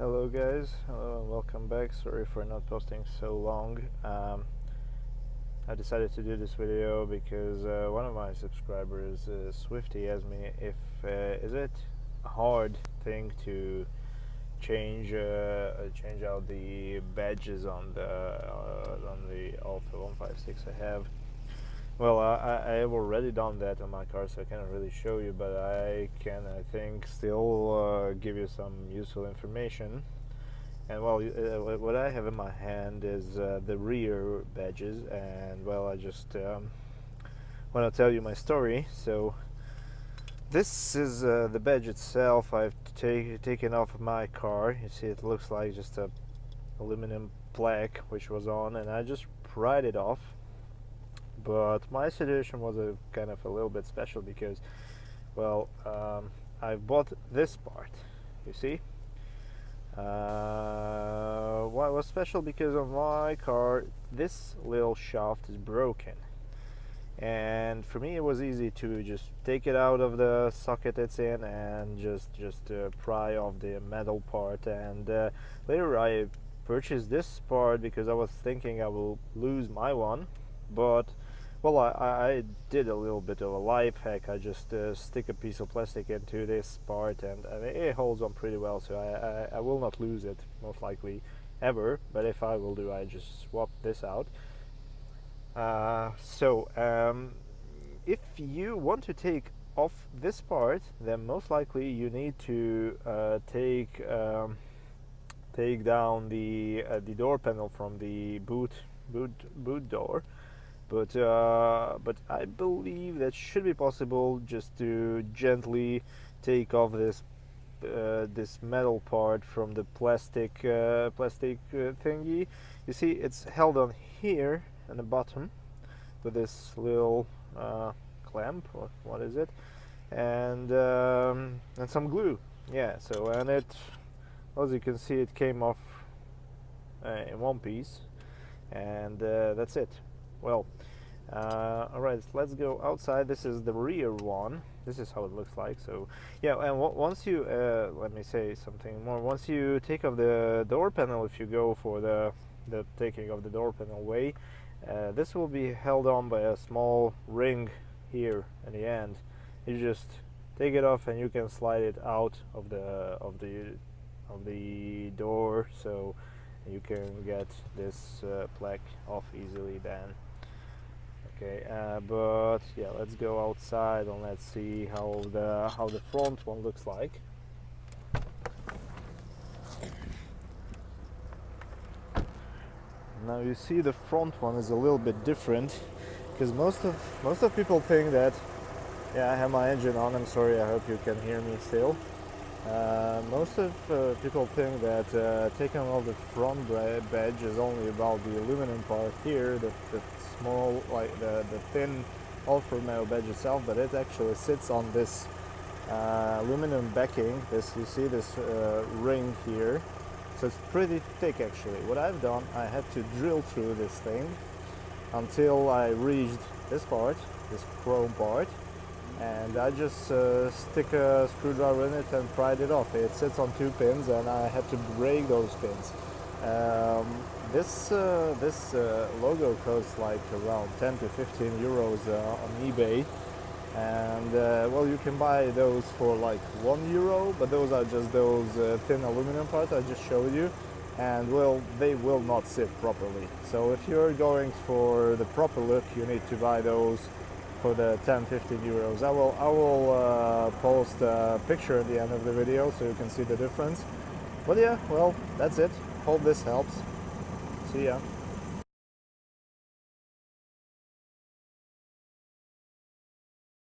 Hello guys, hello and welcome back. Sorry for not posting so long. I decided to do this video because one of my subscribers, Swifty, asked me if is it a hard thing to change out the badges on the Alfa 156 I have. Well, I have already done that on my car, so I cannot really show you, but I can, I think, still give you some useful information. And well, what I have in my hand is the rear badges, and well, I just want to tell you my story. So this is the badge itself. I've taken off my car. You see, it looks like just a aluminum plaque which was on, and I just pried it off. But my situation was a kind of a little bit special because, well, I bought this part. You see, why it was special because on my car this little shaft is broken, and for me it was easy to just take it out of the socket it's in and just pry off the metal part. And later I purchased this part because I was thinking I will lose my one, but well, I did a little bit of a life hack. I just stick a piece of plastic into this part, and it holds on pretty well, so I will not lose it, most likely, ever. But if I will do, I just swap this out. If you want to take off this part, then most likely you need to take down the door panel from the boot door. But I believe that should be possible, just to gently take off this metal part from the plastic thingy. You see, it's held on here in the bottom with this little clamp, or what is it, and some glue. Yeah. So, and it, as you can see, it came off in one piece, and that's it. Well, alright, let's go outside. This is the rear one. This is how it looks like. So yeah, and once you let me say something more. Once you take off the door panel, if you go for the taking of the door panel way, this will be held on by a small ring here in the end. You just take it off and you can slide it out of the door, so you can get this plaque off easily then. Okay, but yeah, let's go outside and let's see how the front one looks like. Now you see the front one is a little bit different, because most of people think that, yeah, I have my engine on. I'm sorry, I hope you can hear me still. Most of people think that taking off the front badge is only about the aluminum part here, the small, like the thin Alfa Romeo badge itself, but it actually sits on this aluminum backing. This, you see this ring here, so it's pretty thick actually. What I've done, I had to drill through this thing until I reached this part, this chrome part, and I just stick a screwdriver in it and pried it off. It sits on 2 pins, and I had to break those pins. This logo costs like around 10 to 15 euros on eBay, and well, you can buy those for like €1, but those are just those thin aluminum parts I just showed you, and well, they will not sit properly. So if you're going for the proper look, you need to buy those for the 10-15 euros. I will post a picture at the end of the video so you can see the difference. But yeah, well, that's it. Hope this helps. See ya.